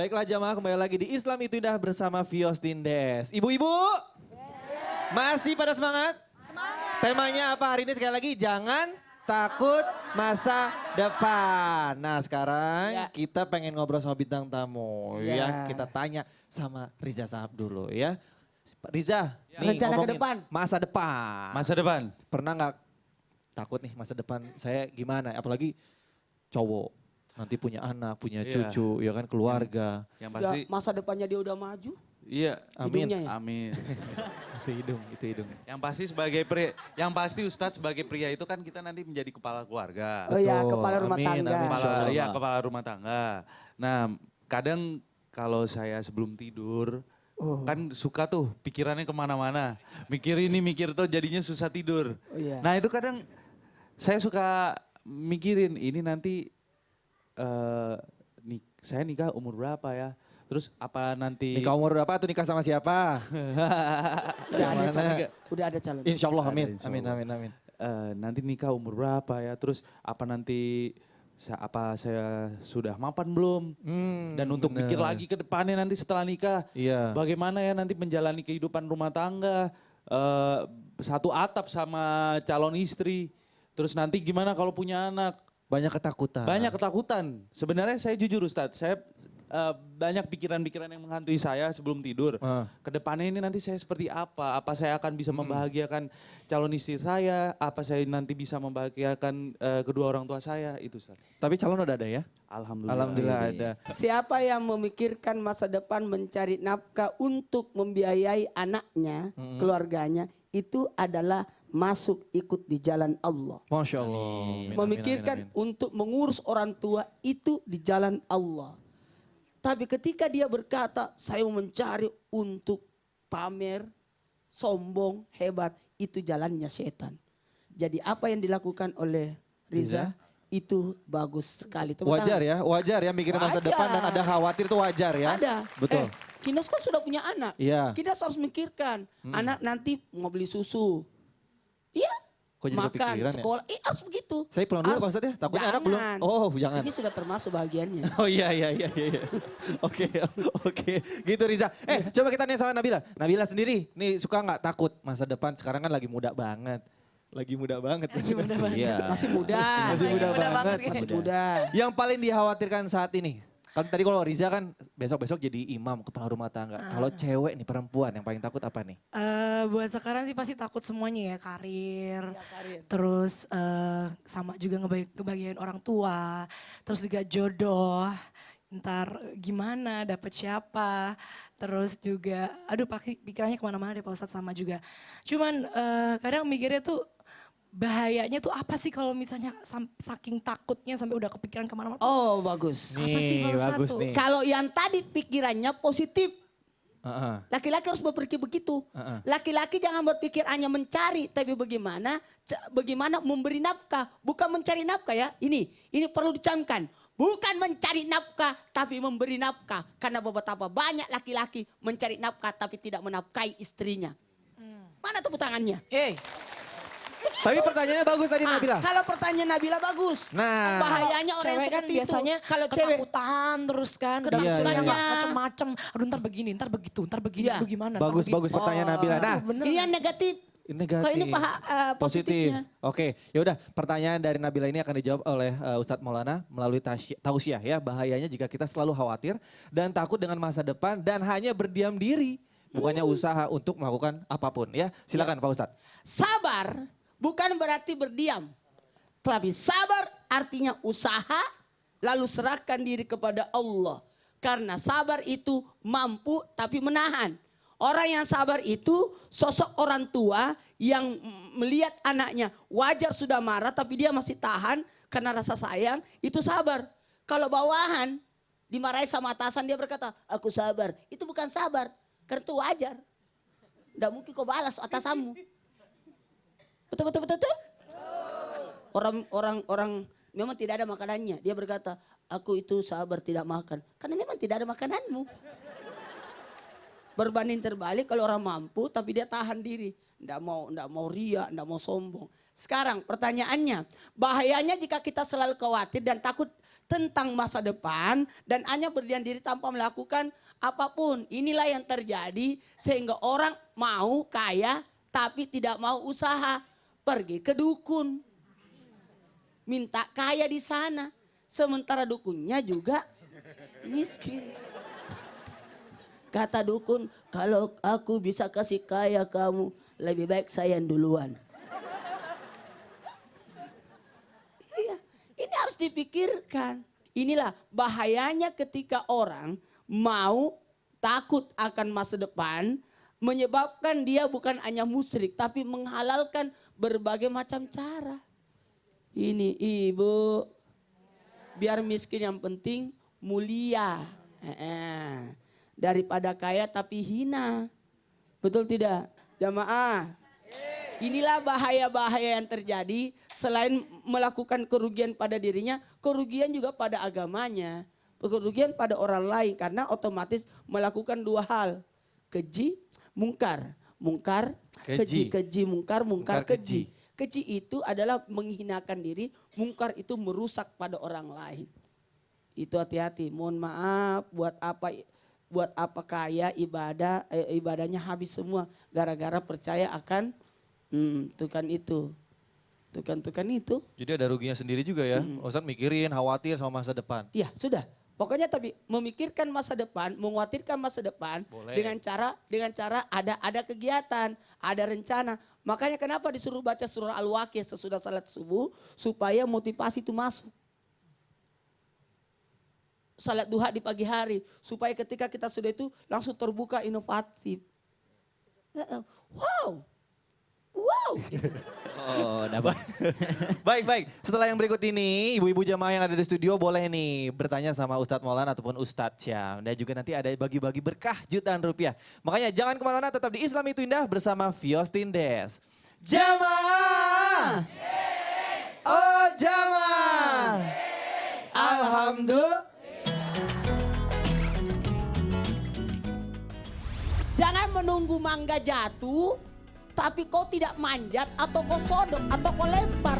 Baiklah jamaah, kembali lagi di Islam Itu Indah bersama Vios Tindes. Ibu-ibu, masih pada semangat? Semangat. Temanya apa hari ini sekali lagi? Jangan takut masa depan. Nah sekarang kita pengen ngobrol sama bintang tamu ya. Kita tanya sama Riza Sahab dulu ya. Pak Riza, nih rencana ke ngomongin depan. masa depan. Masa depan. Pernah nggak takut nih masa depan saya gimana? Apalagi cowok. Nanti punya anak, punya cucu, ya kan keluarga. Yang pasti. Ya, masa depannya dia udah maju. Iya. Amin. Hidungnya ya? Amin. Itu hidung. Yang pasti yang pasti Ustadz sebagai pria itu kan kita nanti menjadi kepala keluarga. Oh ya, Betul. kepala rumah Amin, tangga. amin. Insyaallah. Kepala rumah tangga. Nah, kadang kalau saya sebelum tidur, kan suka tuh pikirannya kemana-mana. Mikir ini, mikir tuh jadinya susah tidur. Oh, iya. Nah itu kadang saya suka mikirin ini nanti saya nikah umur berapa ya? Terus apa nanti? Nikah umur berapa atau nikah sama siapa? Udah ada calon. Insya Allah, Ada, amin. insya Amin, Allah. amin, amin. Nanti nikah umur berapa ya? Terus apa nanti apa saya sudah mapan belum? Dan untuk mikir lagi ke depannya nanti setelah nikah, Iya. bagaimana ya nanti menjalani kehidupan rumah tangga, satu atap sama calon istri. Terus nanti gimana kalau punya anak? Banyak ketakutan. Banyak ketakutan. Sebenarnya saya jujur Ustadz, saya banyak pikiran-pikiran yang menghantui saya sebelum tidur. Kedepannya ini nanti saya seperti apa? Apa saya akan bisa membahagiakan calon istri saya? Apa saya nanti bisa membahagiakan kedua orang tua saya? Itu Ustadz. Tapi calon udah ada ya? Alhamdulillah. Alhamdulillah ada. Siapa yang memikirkan masa depan mencari nafkah untuk membiayai anaknya, keluarganya, itu adalah masuk ikut di jalan Allah. Masya Allah. Amin, Memikirkan amin, amin. untuk mengurus orang tua itu di jalan Allah. Tapi ketika dia berkata, saya mau mencari untuk pamer, sombong, hebat, itu jalannya setan. Jadi apa yang dilakukan oleh Riza, itu bagus sekali. Tepuk Wajar tangan. wajar ya mikirin masa Wajar. depan dan ada khawatir itu wajar ya? Ada. Betul. Kinos kan sudah punya anak. Iya. Kita harus mikirkan, anak nanti mau beli susu. Iya. Kok jadi Makan, kepikiran ya? sekolah, harus begitu. Saya pulang dulu Harus- Pak Ustadz ya, takutnya anak belum. Jangan. Oh jangan. Ini sudah termasuk bagiannya. Oh iya. Oke. Gitu Riza. Coba kita nanya sama Nabila. Nabila sendiri nih suka nggak takut masa depan sekarang kan lagi muda banget. Lagi muda banget. Iya. Masih muda. Masih muda banget. Masih muda. Yang paling dikhawatirkan saat ini. Kan tadi kalau Riza kan besok-besok jadi imam kepala rumah tangga. Kalau cewek nih perempuan yang paling takut apa nih? Buat sekarang sih pasti takut semuanya ya, karir, karir. terus sama juga ngebagian orang tua, terus juga jodoh, ntar gimana, dapet siapa, terus juga, aduh pikirannya kemana-mana deh Pak Ustadz sama juga. Cuman kadang mikirnya tuh bahayanya tuh apa sih kalau misalnya saking takutnya sampai udah kepikiran kemana-mana. Oh bagus. Apa sih Pak Ustadz bagus tuh? nih. Kalau yang tadi pikirannya positif. Heeh. Laki-laki harus berpikir begitu. Laki-laki jangan berpikir hanya mencari, tapi bagaimana memberi nafkah, bukan mencari nafkah ya. Ini perlu dicamkan. Bukan mencari nafkah, tapi memberi nafkah. Karena betapa banyak laki-laki mencari nafkah, tapi tidak menafkahi istrinya. Mana tepuk tangannya? Tapi pertanyaannya bagus tadi Nabila. Kalau pertanyaan Nabila bagus. Nah. Bahayanya orang yang Cewek kan seperti biasanya itu. Kalau cewek ketakutan terus kan. Ketakutannya. Macem-macem. Aduh ntar begini, ntar begitu, ntar begini, Iya. aduh gimana. Bagus pertanyaan Nabila. Nah, Bener. ini yang negatif. negatif. Kalau ini Positif. positifnya. Oke, yaudah pertanyaan dari Nabila ini akan dijawab oleh Ustadz Maulana melalui tausiah ya. Bahayanya jika kita selalu khawatir dan takut dengan masa depan dan hanya berdiam diri. Bukannya usaha untuk melakukan apapun ya. Silakan Pak Ustadz. Sabar bukan berarti berdiam. Tapi sabar artinya usaha lalu serahkan diri kepada Allah. Karena sabar itu mampu tapi menahan. Orang yang sabar itu sosok orang tua yang melihat anaknya wajar sudah marah tapi dia masih tahan karena rasa sayang, itu sabar. Kalau bawahan dimarahi sama atasan dia berkata, aku sabar. Itu bukan sabar, karena itu wajar. Tidak mungkin kau balas atasanmu. Betul. Orang memang tidak ada makanannya. Dia berkata, aku itu sabar tidak makan. Karena memang tidak ada makananmu. Berbanding terbalik kalau orang mampu tapi dia tahan diri. Nggak mau ria, nggak mau sombong. Sekarang pertanyaannya, bahayanya jika kita selalu khawatir dan takut tentang masa depan dan hanya berdiam diri tanpa melakukan apapun. Inilah yang terjadi sehingga orang mau kaya tapi tidak mau usaha. Pergi ke dukun. Minta kaya di sana. Sementara dukunnya juga miskin. Kata dukun, kalau aku bisa kasih kaya kamu, lebih baik saya yang duluan. Iya, ini harus dipikirkan. Inilah bahayanya ketika orang mau takut akan masa depan, menyebabkan dia bukan hanya musyrik, tapi menghalalkan berbagai macam cara. Ini ibu, biar miskin yang penting mulia. Daripada kaya tapi hina. Betul tidak? Jamaah. Inilah bahaya-bahaya yang terjadi. Selain melakukan kerugian pada dirinya, kerugian juga pada agamanya. Kerugian pada orang lain karena otomatis melakukan dua hal. Keji, mungkar. Mungkar, keji. Keji, mungkar, mungkar, keji. Keji itu adalah menghinakan diri, mungkar itu merusak pada orang lain. Itu hati-hati. Mohon maaf buat apa kaya ibadahnya habis semua gara-gara percaya akan tukan itu. Tukan itu. Jadi ada ruginya sendiri juga ya. Ustadz mikirin, khawatir sama masa depan. Iya, sudah. Pokoknya tapi memikirkan masa depan, mengkhawatirkan masa depan Boleh. dengan cara ada kegiatan, ada rencana. Makanya kenapa disuruh baca surah Al-Waqiah sesudah salat subuh supaya motivasi itu masuk. Salat duha di pagi hari supaya ketika kita sudah itu langsung terbuka inovatif. Wow. Oh, dapat. Baik. Setelah yang berikut ini, ibu-ibu jamaah yang ada di studio boleh nih bertanya sama Ustadz Maulana ataupun Ustadz Syam. Dan juga nanti ada bagi-bagi berkah jutaan rupiah. Makanya jangan kemana-mana, tetap di Islam Itu Indah bersama Fios Tindes. Jamaah! Oh jamaah! Alhamdulillah. Jangan menunggu mangga jatuh, tapi kau tidak manjat atau kau sodok atau kau lempar.